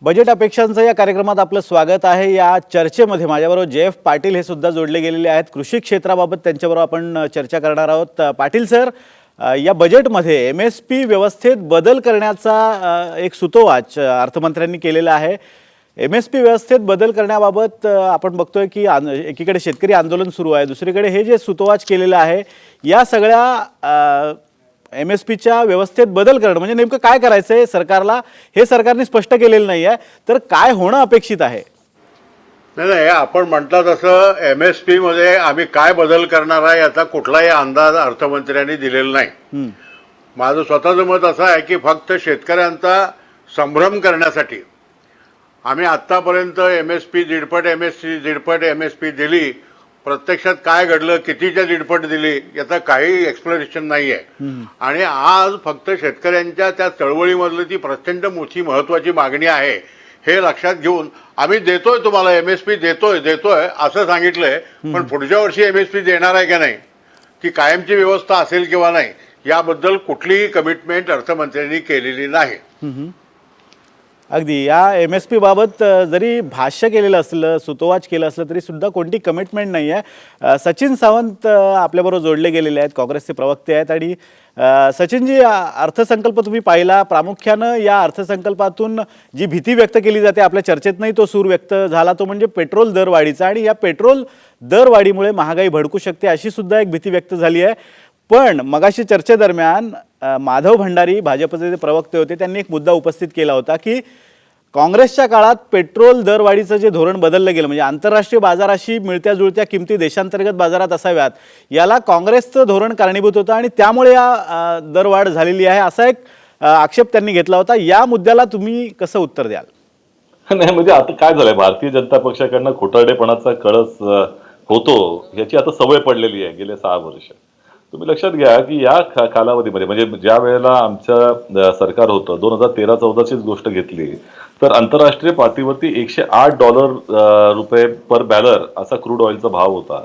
Budget अपेक्षांचं या कार्यक्रमात आपलं स्वागत आहे। या चर्चेमध्ये माझ्याबरोबर जे.एफ. पाटील हे सुद्धा जोडले गेलेले आहेत। कृषी क्षेत्राबाबत त्यांच्याबरोबर आपण चर्चा करणार आहोत। पाटील सर, या बजेटमध्ये एम.एस.पी. व्यवस्थेत बदल करण्याचा एक सुतोवाच अर्थमंत्र्यांनी केलेला आहे। एम.एस.पी. व्यवस्थेत बदल करण्याबाबत आपण बघतोय की एकीकडे शेतकरी आंदोलन सुरू आहे, दुसरीकडे हे जे सुतोवाच केलेलं आहे या सगळ्या एम.एस.पीच्या व्यवस्थेत बदल करणं म्हणजे नेमकं काय करायचंय सरकारला हे सरकारने स्पष्ट केलेलं नाही आहे। तर काय होणं अपेक्षित आहे? नाही, आपण म्हटलं तसं एम.एस.पी. मध्ये आम्ही काय बदल करणार आहे याचा कुठलाही अंदाज अर्थमंत्र्यांनी दिलेला नाही। माझं स्वतःचं मत असं आहे की फक्त शेतकऱ्यांचा संभ्रम करण्यासाठी आम्ही आत्तापर्यंत एम.एस.पी. दीडपट एम.एस.पी. दिली, प्रत्यक्षात काय घडलं, कितीच्या दीडपट दिली याचं काही एक्सप्लेनेशन नाही आहे। आणि आज फक्त शेतकऱ्यांच्या त्या चळवळीमधली ती प्रचंड मोठी महत्त्वाची मागणी आहे हे लक्षात घेऊन आम्ही देतोय, तुम्हाला एम.एस.पी. देतोय असं सांगितलंय, पण पुढच्या वर्षी एम.एस.पी. देणार आहे का नाही, ती कायमची व्यवस्था असेल किंवा नाही याबद्दल कुठलीही कमिटमेंट अर्थमंत्र्यांनी केलेली नाही। अगदी या एम.एस.पी. बाबत जरी भाष्य केलेलं असलं, सुतोवाच केलं असलं तरी सुद्धा कोणती कमिटमेंट नाही आहे। सचिन सावंत आपल्याबरोबर जोडले गेलेले आहेत, काँग्रेसचे प्रवक्ते आहेत। आणि सचिनजी, अर्थसंकल्प तुम्ही पाहिला, प्रामुख्यानं या अर्थसंकल्पातून जी भीती व्यक्त केली जाते, आपल्या चर्चेतनंही तो सूर व्यक्त झाला, तो म्हणजे पेट्रोल दरवाढीचा। आणि या पेट्रोल दरवाढीमुळे महागाई भडकू शकते अशी सुद्धा एक भीती व्यक्त झाली आहे। पण मगाशी चर्चेदरम्यान माधव भंडारी भाजपचे जे प्रवक्ते होते त्यांनी एक मुद्दा उपस्थित केला होता की काँग्रेसच्या काळात पेट्रोल दरवाढीचं जे धोरण बदललं गेलं म्हणजे आंतरराष्ट्रीय बाजाराशी मिळत्या जुळत्या किमती देशांतर्गत बाजारात असाव्यात, याला काँग्रेसचं धोरण कारणीभूत होतं आणि त्यामुळे या दरवाढ झालेली आहे असा एक आक्षेप त्यांनी घेतला होता। या मुद्द्याला तुम्ही कसं उत्तर द्याल? नाही, म्हणजे आता काय झालंय, भारतीय जनता पक्षाकडनं खोटारडेपणाचा कळस होतो याची आता सवय पडलेली आहे गेले 6 वर्ष। तुम्ही लक्षात घ्या की या कालावधीमध्ये म्हणजे ज्या वेळेला आमचं सरकार होतं 2013-14चीच गोष्ट घेतली तर आंतरराष्ट्रीय पातळीवरती $100 पर बॅरल असा क्रूड ऑइलचा भाव होता।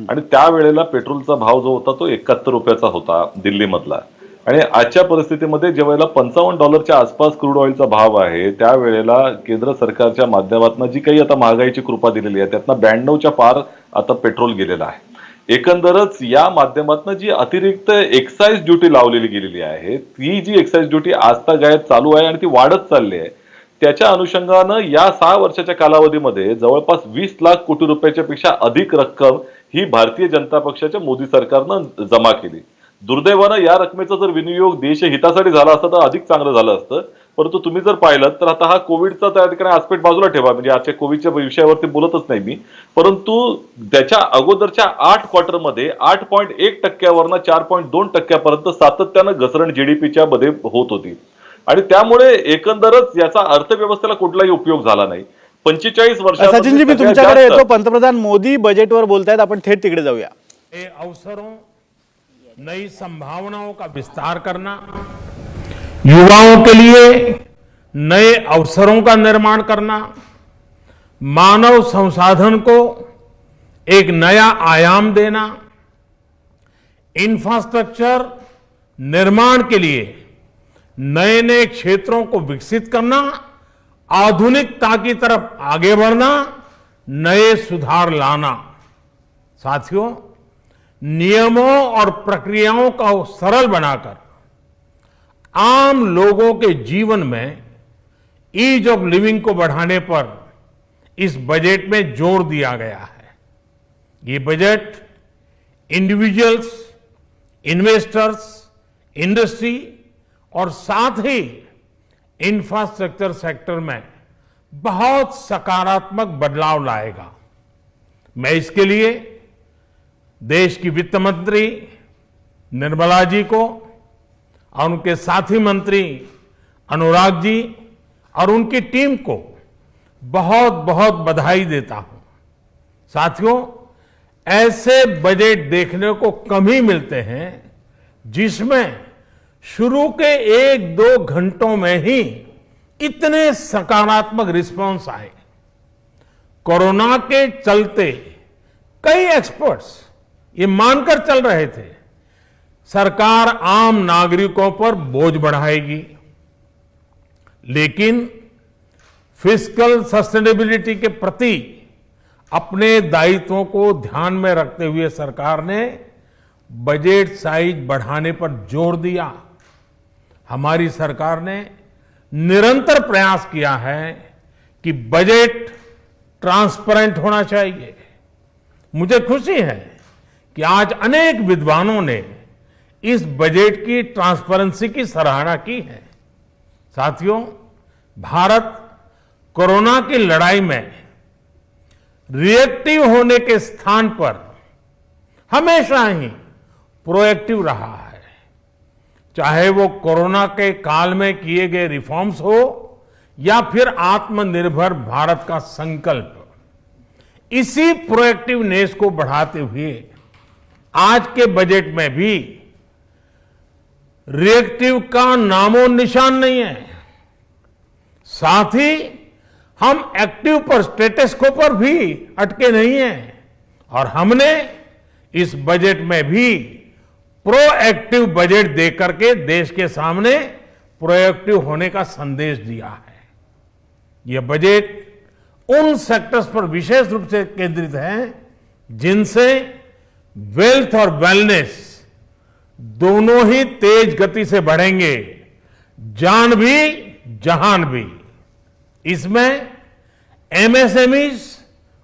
आणि त्यावेळेला पेट्रोलचा भाव जो होता तो $71 होता दिल्लीमधला। आणि आजच्या परिस्थितीमध्ये ज्या वेळेला $55च्या आसपास क्रूड ऑइलचा भाव आहे त्यावेळेला केंद्र सरकारच्या माध्यमातून जी काही आता महागाईची कृपा दिलेली आहे त्यातनं 92च्या पार आता पेट्रोल गेलेलं आहे। एकंदरच या माध्यमातून जी अतिरिक्त एक्साइज ड्युटी लावलेली गेलेली आहे ती जी एक्साइज ड्युटी आजतागायत चालू आहे आणि ती वाढत चालली आहे, त्याच्या अनुषंगानं या 6 वर्षाच्या कालावधीमध्ये जवळपास 20 लाख कोटी रुपयाच्या पेक्षा अधिक रक्कम ही भारतीय जनता पक्षाच्या मोदी सरकारनं जमा केली। दुर्दैवानं या रकमेचा जर विनियोग देशहितासाठी झाला असता तर अधिक चांगलं झालं असतं। परंतु तुम्ही जर पाहिलं तर आता हा कोविडचा त्या ठिकाणी आस्पेक्ट बाजूला ठेवा, म्हणजे आजच्या कोविडच्या विषयावरती बोलतच नाही मी, परंतु त्याच्या अगोदरच्या 8 क्वार्टरमध्ये 8.1%वरनं 4.2%पर्यंत सातत्यानं घसरण जीडीपीच्या मध्ये होत होती। आणि त्यामुळे एकंदरच याचा अर्थव्यवस्थेला कुठलाही उपयोग झाला नाही। 45 वर्षात सचिनजी, मी तुमच्याकडे येतो। पंतप्रधान मोदी बजेटवर बोलतायत, आपण थेट तिकडे जाऊया। अवसरों, नई संभावनाओं का विस्तार करना, युवाओं के लिए नए अवसरों का निर्माण करना, मानव संसाधन को एक नया आयाम देना, इंफ्रास्ट्रक्चर निर्माण के लिए नए नए क्षेत्रों को विकसित करना, आधुनिकता की तरफ आगे बढ़ना, नए सुधार लाना। साथियों, नियमों और प्रक्रियाओं को सरल बनाकर आम लोगों के जीवन में ईज ऑफ लिविंग को बढ़ाने पर इस बजट में जोर दिया गया है। ये बजट इंडिविजुअल्स, इन्वेस्टर्स, इंडस्ट्री और साथ ही इंफ्रास्ट्रक्चर सेक्टर में बहुत सकारात्मक बदलाव लाएगा। मैं इसके लिए देश की वित्त मंत्री निर्मला जी को और उनके साथी मंत्री अनुराग जी और उनकी टीम को बहुत बहुत बधाई देता हूं। साथियों, ऐसे बजट देखने को कम ही मिलते हैं जिसमें शुरू के 1-2 घंटों में ही इतने सकारात्मक रिस्पांस आए। कोरोना के चलते कई एक्सपर्ट्स ये मानकर चल रहे थे सरकार आम नागरिकों पर बोझ बढ़ाएगी, लेकिन फिस्कल सस्टेनेबिलिटी के प्रति अपने दायित्वों को ध्यान में रखते हुए सरकार ने बजट साइज बढ़ाने पर जोर दिया। हमारी सरकार ने निरंतर प्रयास किया है कि बजट ट्रांसपेरेंट होना चाहिए। मुझे खुशी है कि आज अनेक विद्वानों ने इस बजट की ट्रांसपेरेंसी की सराहना की है। साथियों, भारत कोरोना की लड़ाई में रिएक्टिव होने के स्थान पर हमेशा ही प्रोएक्टिव रहा है। चाहे वो कोरोना के काल में किए गए रिफॉर्म्स हो या फिर आत्मनिर्भर भारत का संकल्प, इसी प्रोएक्टिवनेस को बढ़ाते हुए आज के बजट में भी रिएक्टिव का नामो निशान नहीं है। साथ ही हम एक्टिव पर, स्टेटस को पर भी अटके नहीं हैं और हमने इस बजट में भी प्रोएक्टिव बजट देकर के देश के सामने प्रोएक्टिव होने का संदेश दिया है। यह बजट उन सेक्टर्स पर विशेष रूप से केंद्रित है जिनसे वेल्थ और वेलनेस दोनों ही तेज गति से बढ़ेंगे, जान भी जहान भी। इसमें एमएसएमईज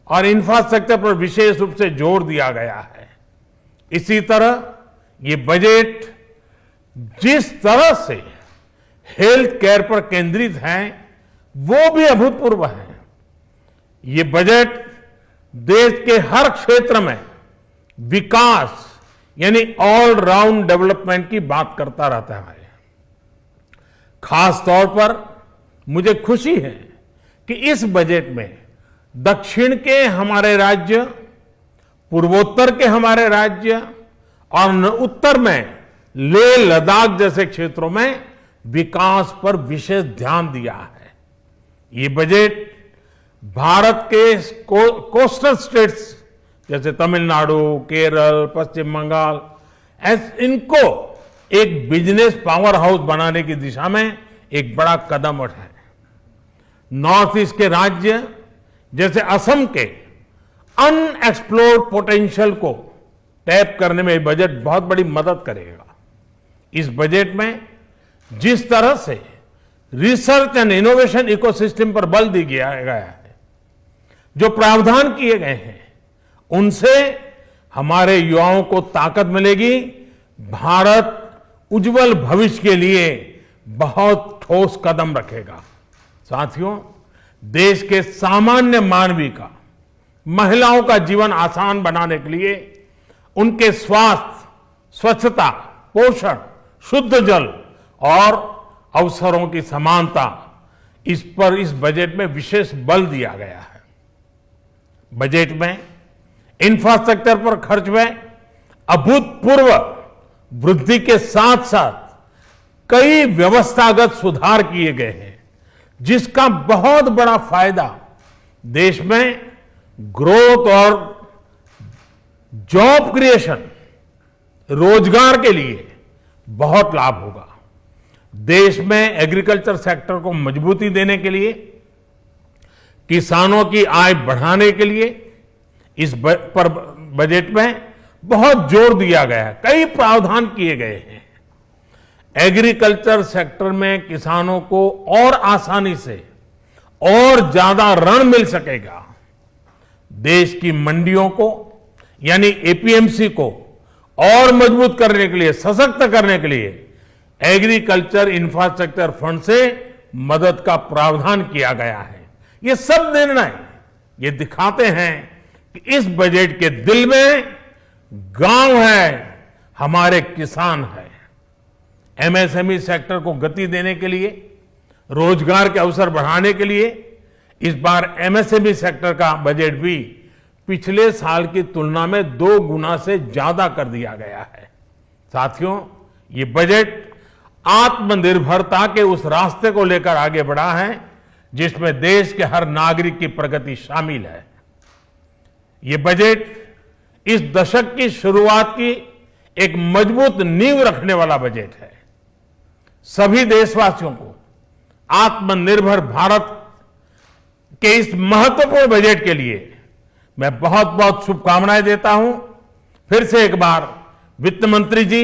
और इंफ्रास्ट्रक्चर पर विशेष रूप से जोर दिया गया है। इसी तरह ये बजट जिस तरह से हेल्थ केयर पर केंद्रित है वो भी अभूतपूर्व है। ये बजट देश के हर क्षेत्र में विकास यानी ऑल राउंड डेवलपमेंट की बात करता रहता है। खास तौर पर मुझे खुशी है कि इस बजट में दक्षिण के हमारे राज्य, पूर्वोत्तर के हमारे राज्य और उत्तर में लेह लद्दाख जैसे क्षेत्रों में विकास पर विशेष ध्यान दिया है। ये बजट भारत के कोस्टल स्टेट्स जैसे तमिलनाडु, केरल, पश्चिम बंगाल, इनको एक बिजनेस पावर हाउस बनाने की दिशा में एक बड़ा कदम उठाए। नॉर्थ ईस्ट के राज्य जैसे असम के अनएक्सप्लोर्ड पोटेंशियल को टैप करने में बजट बहुत बड़ी मदद करेगा। इस बजट में जिस तरह से रिसर्च एंड इनोवेशन इकोसिस्टम पर बल दिया गया है, जो प्रावधान किए गए हैं, उनसे हमारे युवाओं को ताकत मिलेगी। भारत उज्जवल भविष्य के लिए बहुत ठोस कदम रखेगा। साथियों, देश के सामान्य मानवी का, महिलाओं का जीवन आसान बनाने के लिए उनके स्वास्थ्य, स्वच्छता, पोषण, शुद्ध जल और अवसरों की समानता, इस पर इस बजट में विशेष बल दिया गया है। बजट में इंफ्रास्ट्रक्चर पर खर्च में अभूतपूर्व वृद्धि के साथ साथ कई व्यवस्थागत सुधार किए गए हैं, जिसका बहुत बड़ा फायदा देश में ग्रोथ और जॉब क्रिएशन, रोजगार के लिए बहुत लाभ होगा। देश में एग्रीकल्चर सेक्टर को मजबूती देने के लिए, किसानों की आय बढ़ाने के लिए इस बजट में बहुत जोर दिया गया है। कई प्रावधान किए गए हैं। एग्रीकल्चर सेक्टर में किसानों को और आसानी से और ज्यादा ऋण मिल सकेगा। देश की मंडियों को यानी एपीएमसी को और मजबूत करने के लिए, सशक्त करने के लिए एग्रीकल्चर इंफ्रास्ट्रक्चर फंड से मदद का प्रावधान किया गया है। ये सब निर्णय ये दिखाते हैं कि इस बजट के दिल में गांव है, हमारे किसान है। एमएसएमई सेक्टर को गति देने के लिए, रोजगार के अवसर बढ़ाने के लिए इस बार एमएसएमई सेक्टर का बजट भी पिछले साल की तुलना में 2 गुना से ज्यादा कर दिया गया है। साथियों, ये बजट आत्मनिर्भरता के उस रास्ते को लेकर आगे बढ़ा है जिसमें देश के हर नागरिक की प्रगति शामिल है। ये बजट इस दशक की शुरुआत की एक मजबूत नींव रखने वाला बजट है। सभी देशवासियों को आत्मनिर्भर भारत कि इस महत्वपूर्ण बजट के लिए मैं बहुत बहुत शुभकामनाएं देता हूं। फिर से एक बार वित्त मंत्री जी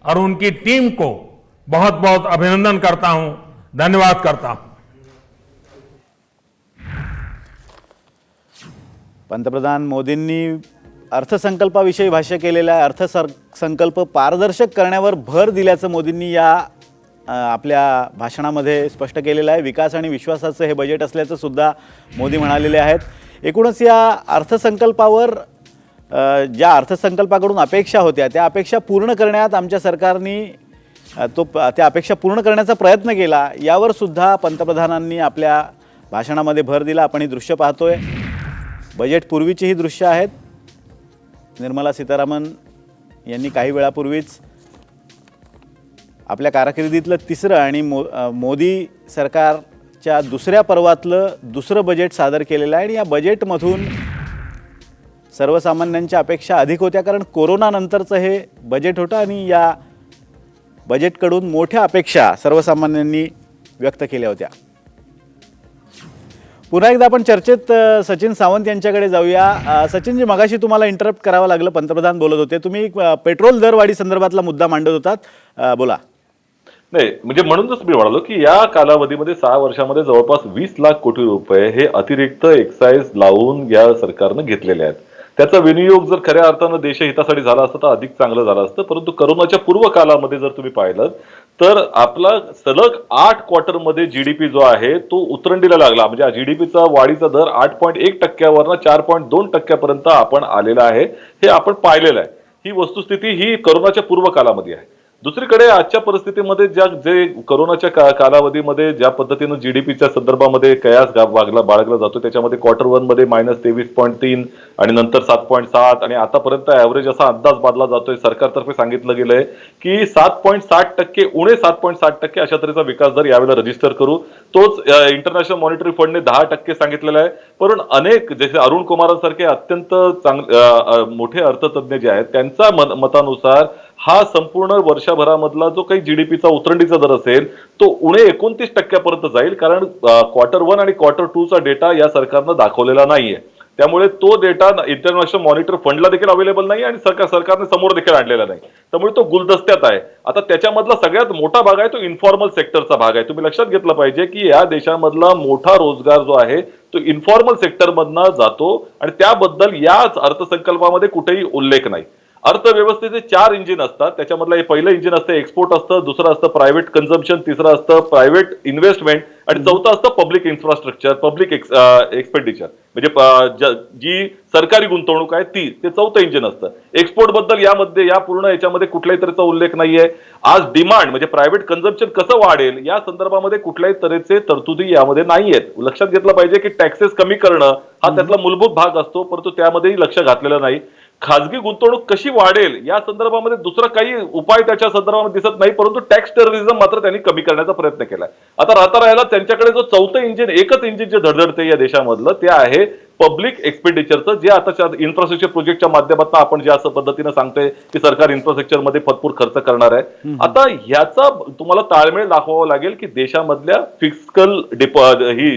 और उनकी टीम को बहुत बहुत अभिनंदन करता हूं, धन्यवाद करता हूं। पंतप्रधान मोदींनी अर्थसंकल्पाविषयी भाष्य केलेलं आहे. अर्थसंकल्प पारदर्शक करण्यावर भर दिल्याचं मोदींनी या आपल्या भाषणामध्ये स्पष्ट केलेलं आहे. विकास आणि विश्वासाचं हे बजेट असल्याचं सुद्धा मोदी म्हणालेले आहेत. एकूणच या अर्थसंकल्पावर ज्या अर्थसंकल्पाकडून अपेक्षा होत्या त्या अपेक्षा पूर्ण करण्यात आमच्या सरकारने त्या अपेक्षा पूर्ण करण्याचा प्रयत्न केला. यावर सुद्धा पंतप्रधानांनी आपल्या भाषणामध्ये भर दिला. आपण ही दृश्य पाहतोय. बजेट पूर्वीची ही दृश्य आहेत. निर्मला सीतारामन यांनी काही वेळापूर्वीच आपल्या कारकिर्दीतलं तिसरं आणि मोदी सरकारच्या दुसऱ्या पर्वातलं दुसरं बजेट सादर केलेलं आहे. आणि या बजेटमधून सर्वसामान्यांच्या अपेक्षा अधिक होत्या, कारण कोरोनानंतरचं हे बजेट होतं आणि या बजेटकडून मोठ्या अपेक्षा सर्वसामान्यांनी व्यक्त केल्या होत्या. पुन्हा एकदा आपण चर्चेत सचिन सावंत यांच्याकडे जाऊया. सचिनजी, मगाशी तुम्हाला इंटरप्ट करावं लागलं, पंतप्रधान बोलत होते. तुम्ही पेट्रोल दरवाढी संदर्भातला मुद्दा मांडत होतात, बोला. नाही, म्हणजे म्हणूनच मी म्हणालो की या कालावधीमध्ये 6 वर्षामध्ये जवळपास 20 लाख कोटी रुपये हे अतिरिक्त एक्साईज लावून या सरकारनं घेतलेले आहेत. त्याचा विनियोग जर खऱ्या अर्थानं देशहितासाठी झाला असता तर अधिक चांगलं झालं असतं. परंतु करोनाच्या पूर्व कालामध्ये जर तुम्ही पाहिलं तर आपला सलग 8 क्वार्टरमध्ये जीडीपी जो आहे तो उतरंडीला लागला. म्हणजे जीडीपीचा वाढीचा दर 8.1% 4.2% आपण आलेला आहे, हे आपण पाहिलेलं आहे. ही वस्तुस्थिती ही करोनाच्या पूर्व कालामध्ये आहे. दुसरीकडे आजच्या परिस्थितीमध्ये जे करोनाच्या कालावधीमध्ये ज्या पद्धतीनं जीडीपीच्या संदर्भामध्ये कयास बाळगला जातो त्याच्यामध्ये Q1 मध्ये -23.3 आणि नंतर 7.7 आणि आतापर्यंत ऍव्हरेज असा अंदाज बांधला जातोय. सरकारतर्फे सांगितलं गेलंय की 7.60% उणे 7.60% अशा तऱ्हेचा विकास दर यावेळेला रजिस्टर करू. तोच इंटरनॅशनल मॉनिटरी फंडने 10% सांगितलेला आहे. पण अनेक जसे अरुण कुमारांसारखे अत्यंत मोठे अर्थतज्ञ जे आहेत त्यांच्या मतानुसार हा संपूर्ण वर्षभरामधला जो काही जीडीपीचा उतरंडीचा दर असेल तो उणे 29% पर्यंत जाईल. कारण Q1 आणि Q2 चा डेटा या सरकारनं दाखवलेला नाहीये. त्यामुळे तो डेटा इंटरनॅशनल मॉनिटर फंडला देखील अवेलेबल नाही आणि सरकारने समोर देखील आणलेला नाही. त्यामुळे तो गुलदस्त्यात आहे. आता त्याच्यामधला सगळ्यात मोठा भाग आहे तो इन्फॉर्मल सेक्टरचा भाग आहे. तुम्ही लक्षात घेतलं पाहिजे की या देशामधला मोठा रोजगार जो आहे तो इन्फॉर्मल सेक्टरमधनं जातो आणि त्याबद्दल याच अर्थसंकल्पामध्ये कुठेही उल्लेख नाही. अर्थव्यवस्थेचे 4 इंजिन असतात. त्याच्यामधलं हे पहिलं इंजिन असतं एक्सपोर्ट असतं, दुसरं असतं प्रायव्हेट कन्झम्पशन, तिसरं असतं प्रायव्हेट इन्व्हेस्टमेंट आणि चौथं असतं पब्लिक इन्फ्रास्ट्रक्चर, पब्लिक एक्सपेंडिचर. म्हणजे जी सरकारी गुंतवणूक आहे ती, ते चौथं इंजिन असतं. एक्सपोर्ट बद्दल यामध्ये या पूर्ण याच्यामध्ये कुठल्याही तऱ्हेचा उल्लेख नाहीये. आज डिमांड म्हणजे प्रायव्हेट कन्झम्पशन कसं वाढेल या संदर्भामध्ये कुठल्याही तऱ्हेचे तरतुदी यामध्ये नाहीयेत. लक्षात घेतलं पाहिजे की टॅक्सेस कमी करणं हा त्यातला मूलभूत भाग असतो, परंतु त्यामध्येही लक्ष घातलेलं नाही. खाजगी गुंतवणूक कशी वाढेल या संदर्भामध्ये दुसरा काही उपाय त्याच्या संदर्भामध्ये दिसत नाही. परंतु टॅक्स टेररिझम मात्र त्यांनी कमी करण्याचा प्रयत्न केलाय. आता राहता राहायला त्यांच्याकडे जो चौथं इंजिन, एकच इंजिन जे धडधडते या देशामधलं ते आहे पब्लिक एक्सपेंडिचरचं, जे आताच्या इन्फ्रास्ट्रक्चर प्रोजेक्टच्या माध्यमातून आपण ज्या पद्धतीनं सांगतोय की सरकार इन्फ्रास्ट्रक्चर मध्ये भरपूर खर्च करणार आहे. आता ह्याचा तुम्हाला ताळमेळ दाखवावा लागेल की देशामधल्या फिस्कल ही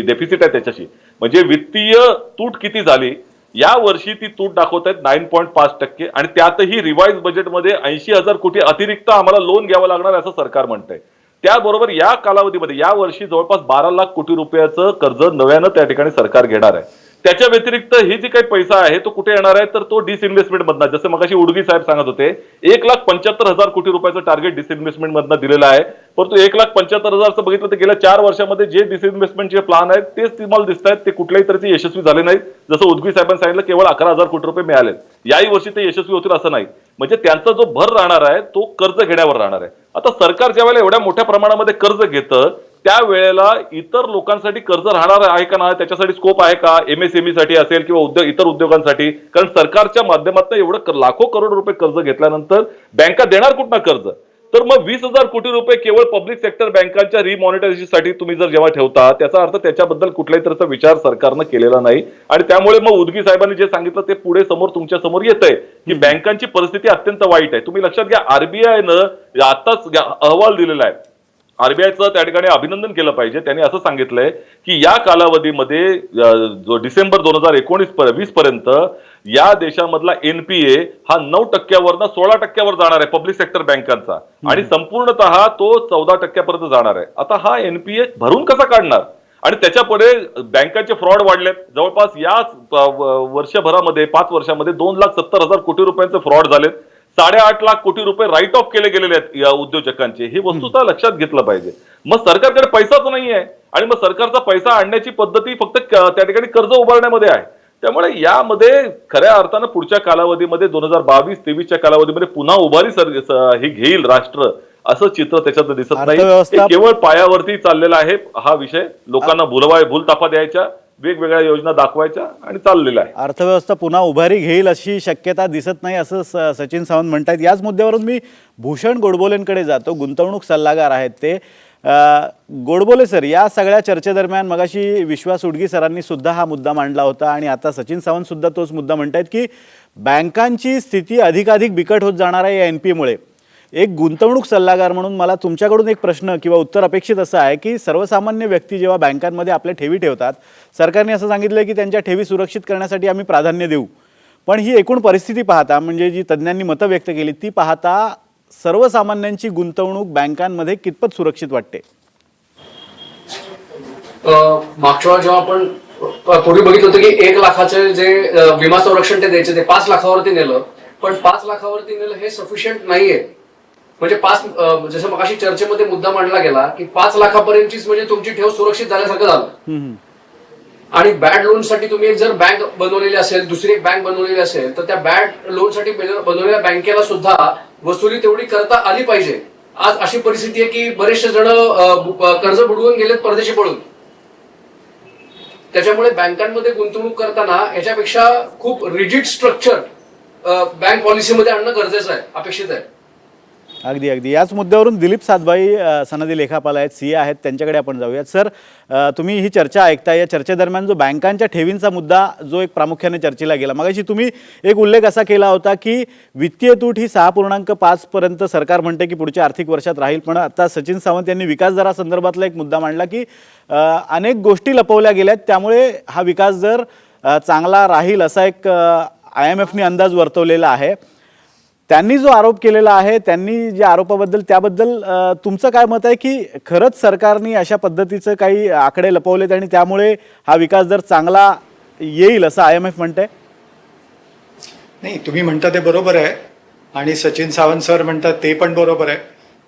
डेफिसिट आहे त्याच्याशी, म्हणजे वित्तीय तूट किती झाली. या वर्षी ती तूट दाखवत आहेत 9.5% आणि त्यातही रिवाइज बजेटमध्ये 80,000 कोटी अतिरिक्त आम्हाला लोन घ्यावं लागणार असं सरकार म्हणतंय. त्याबरोबर या कालावधीमध्ये या वर्षी जवळपास 12 लाख कोटी रुपयाचं कर्ज नव्यानं त्या ठिकाणी सरकार घेणार आहे. त्याच्या व्यतिरिक्त ही जी काही पैसा आहे तो कुठे येणार आहे तर तो डिसइन्व्हेस्टमेंट मधनं, जसं मगाशी उडगी साहेब सांगत होते 1,75,000 कोटी रुपयाचं टार्गेट डिसइन्व्हेस्टमेंट मधनं दिलेलं आहे. परंतु 1,75,000चं बघितलं तर गेल्या 4 वर्षामध्ये जे डिसइन्व्हेस्टमेंटचे प्लान आहेत तेच तुम्हाला दिसत आहेत ते कुठल्याही तऱ्हेचे यशस्वी झाले नाहीत. जसं उदगी साहेबांनी सांगितलं केवळ 11,000 कोटी रुपये मिळाले. याही वर्षी ते यशस्वी होतील असं नाही. म्हणजे त्यांचा जो भर राहणार आहे तो कर्ज घेण्यावर राहणार आहे. आता सरकार ज्या वेळेला एवढ्या मोठ्या प्रमाणामध्ये कर्ज घेतं त्यावेळेला इतर लोकांसाठी कर्ज राहणार आहे का नाही, त्याच्यासाठी स्कोप आहे का, MSME साठी असेल किंवा इतर उद्योगांसाठी. कारण सरकारच्या माध्यमातून एवढं लाखो करोड रुपये कर्ज घेतल्यानंतर बँका देणार कुठनं कर्ज. तर मग 20,000 कोटी रुपये केवळ पब्लिक सेक्टर बँकांच्या रिमॉनिटायझेशनसाठी तुम्ही जर जेव्हा ठेवता त्याचा अर्थ त्याच्याबद्दल कुठल्याही तऱ्हेचा विचार सरकारनं केलेला नाही. आणि त्यामुळे मग उदगी साहेबांनी जे सांगितलं ते पुढे समोर तुमच्या समोर येतंय की बँकांची परिस्थिती अत्यंत वाईट आहे. तुम्ही लक्षात घ्या, RBI नं आताच अहवाल दिलेला आहे आरबीआयचं त्या ठिकाणी अभिनंदन केलं पाहिजे. त्यांनी असं सांगितलंय की या कालावधीमध्ये जो डिसेंबर 2019-20 पर्यंत या देशामधला एनपीए हा 9% 16% जाणार आहे पब्लिक सेक्टर बँकांचा, आणि संपूर्णतः तो 14% जाणार आहे. आता हा एनपीए भरून कसा काढणार? आणि त्याच्यापुढे बँकांचे फ्रॉड वाढलेत. जवळपास या वर्षभरामध्ये 5 वर्षामध्ये 2,70,000 कोटी रुपयांचे फ्रॉड झालेत. 8.5 लाख कोटी रुपये राईट ऑफ केले गेलेले आहेत या उद्योजकांचे. ही वस्तुतः लक्षात घेतलं पाहिजे. मग सरकारकडे पैसाच नाहीये आणि मग सरकारचा पैसा आणण्याची पद्धती फक्त त्या ठिकाणी कर्ज उभारण्यामध्ये आहे. त्यामुळे यामध्ये खऱ्या अर्थानं पुढच्या कालावधीमध्ये 2022-23च्या कालावधीमध्ये पुन्हा उभारी ही घेईल राष्ट्र, असं चित्र त्याच्यात दिसत नाही. अर्थव्यवस्था केवळ पायावरती चाललेला आहे हा विषय. लोकांना भूलताफा द्यायच्या, वेगवेगळ्या योजना दाखवायच्या आणि चाललेला आहे. अर्थव्यवस्था पुन्हा उभारी घेईल अशी शक्यता दिसत नाही असं सचिन सावंत म्हणतात. याच मुद्द्यावरून मी भूषण गोडबोलेंकडे जातो, गुंतवणूक सल्लागार आहेत ते. गोडबोले सर, या सगळ्या चर्चेदरम्यान मगाशी विश्वास उडगी सरांनी सुद्धा हा मुद्दा मांडला होता आणि आता सचिन सावंत सुद्धा तोच मुद्दा म्हणतायत की बँकांची स्थिती अधिकाधिक बिकट होत जाणार आहे या एनपीमुळे. एक गुंतवणूक सल्लागार म्हणून मला तुमच्याकडून एक प्रश्न किंवा उत्तर अपेक्षित असं आहे की सर्वसामान्य व्यक्ती जेव्हा बँकांमध्ये आपल्या ठेवी ठेवतात, सरकारने असं सांगितलं की त्यांच्या ठेवी सुरक्षित करण्यासाठी आम्ही प्राधान्य देऊ, पण ही एकूण परिस्थिती पाहता, म्हणजे जी तज्ज्ञांनी मतं व्यक्त केली ती पाहता, सर्वसामान्यांची गुंतवणूक बँकांमध्ये कितपत सुरक्षित वाटते? मागच्या वेळा जेव्हा आपण पूर्वी बघितलं होतं की 1 लाखाचे जे विमा संरक्षण ते द्यायचे ते 5 लाखावरती नेलं, पण 5 लाखावरती नेलं हे सफिशियंट नाहीये. म्हणजे जसं मगाशी चर्चेमध्ये मुद्दा मांडला गेला की 5 लाखापर्यंतचीच म्हणजे तुमची ठेव सुरक्षित झाल्यासारखं झालं. आणि बॅड लोन साठी तुम्ही एक जर बँक बनवलेली असेल, दुसरी एक बँक बनवलेली असेल, तर त्या बॅड लोन साठी बनवलेल्या बँकेला सुद्धा वसुली तेवढी करता आली पाहिजे. आज अशी परिस्थिती आहे की बरेचसे जण कर्ज बुडवून गेलेत परदेशी पळून. त्याच्यामुळे बँकांमध्ये गुंतवणूक करताना याच्यापेक्षा खूप रिजिड स्ट्रक्चर बँक पॉलिसीमध्ये आणणं गरजेचं आहे, अपेक्षित आहे. अगदी अगदी. याच मुद्द्यावरून दिलीप सातबाई सनदी लेखापाल आहेत, सीए आहेत, त्यांच्याकडे आपण जाऊयात. सर, तुम्ही ही चर्चा ऐकता. या चर्चेदरम्यान जो बँकांच्या ठेवींचा मुद्दा जो एक प्रामुख्याने चर्चेला गेला, मगाशी तुम्ही एक उल्लेख असा केला होता की वित्तीय तूट ही 6.5 पर्यंत सरकार म्हणते की पुढच्या आर्थिक वर्षात राहील, पण आता सचिन सावंत यांनी विकास दरासंदर्भातला एक मुद्दा मांडला की अनेक गोष्टी लपवल्या गेल्यात, त्यामुळे हा विकास दर चांगला राहील असा एक IMFने अंदाज वर्तवलेला आहे. त्यांनी जो आरोप केलेला आहे, त्यांनी ज्या आरोपाबद्दल त्याबद्दल तुमचं काय मत आहे की खरंच सरकारने अशा पद्धतीचं काही आकडे लपवलेत आणि त्यामुळे हा विकास दर चांगला येईल असं IMF म्हणते? नाही, तुम्ही म्हणता ते बरोबर आहे आणि सचिन सावंत सर म्हणतात ते पण बरोबर आहे.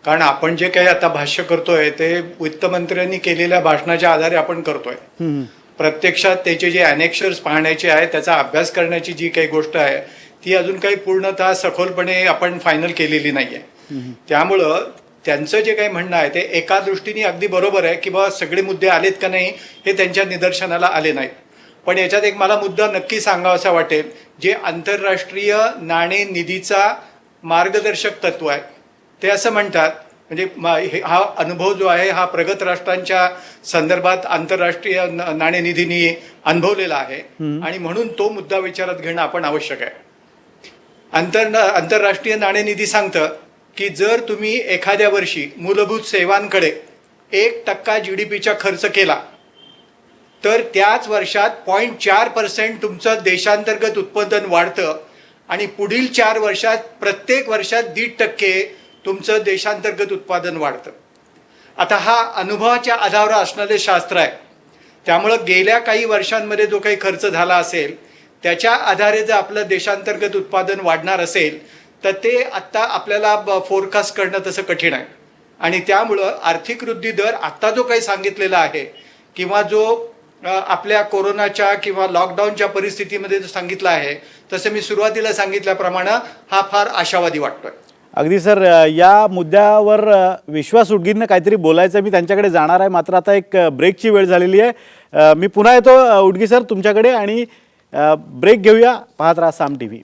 कारण आपण जे काही आता भाष्य करतोय ते वित्तमंत्र्यांनी केलेल्या भाषणाच्या आधारे आपण करतोय. प्रत्यक्षात त्याचे जे अनेक्शर्स पाहण्याचे आहे, त्याचा अभ्यास करण्याची जी काही गोष्ट आहे ती अजून काही पूर्णतः सखोलपणे आपण फायनल केलेली नाहीये. त्यामुळं त्यांचं जे काही म्हणणं आहे ते एका दृष्टीने अगदी बरोबर आहे की बा सगळे मुद्दे आलेत का नाही हे त्यांच्या निदर्शनाला आले नाहीत. पण याच्यात एक मला मुद्दा नक्की सांगावासा वाटेल, जे आंतरराष्ट्रीय नाणेनिधीचा मार्गदर्शक तत्व आहे ते असं म्हणतात, म्हणजे हा अनुभव जो आहे हा प्रगत राष्ट्रांच्या संदर्भात आंतरराष्ट्रीय नाणेनिधीने अनुभवलेला आहे आणि म्हणून तो मुद्दा विचारात घेणं आपण आवश्यक आहे. आंतरराष्ट्रीय नाणेनिधी सांगतं की जर तुम्ही एखाद्या वर्षी मूलभूत सेवांकडे 1% GDPचा खर्च केला तर त्याच वर्षात 0.4% तुमचं देशांतर्गत उत्पादन वाढतं आणि पुढील 4 वर्षात प्रत्येक वर्षात 1.5% तुमचं देशांतर्गत उत्पादन वाढतं. आता हा अनुभवाच्या आधारावर असणारे शास्त्र आहे. त्यामुळं गेल्या काही वर्षांमध्ये जो काही खर्च झाला असेल त्याच्या आधारे जर आपलं देशांतर्गत उत्पादन वाढणार असेल तर ते आत्ता आपल्याला फोरकास्ट करणं तसं कठीण आहे. आणि त्यामुळं आर्थिक वृद्धी दर आत्ता जो काही सांगितलेला आहे किंवा जो आपल्या कोरोनाच्या किंवा लॉकडाऊनच्या परिस्थितीमध्ये जो सांगितला आहे तसं मी सुरुवातीला सांगितल्याप्रमाणे हा फार आशावादी वाटतोय. अगदी सर, या मुद्द्यावर विश्वास उडगींना काहीतरी बोलायचं, मी त्यांच्याकडे जाणार आहे, मात्र आता एक ब्रेकची वेळ झालेली आहे. मी पुन्हा येतो उडगी सर तुमच्याकडे आणि ब्रेक घेऊया. पाहत राहा साम TV.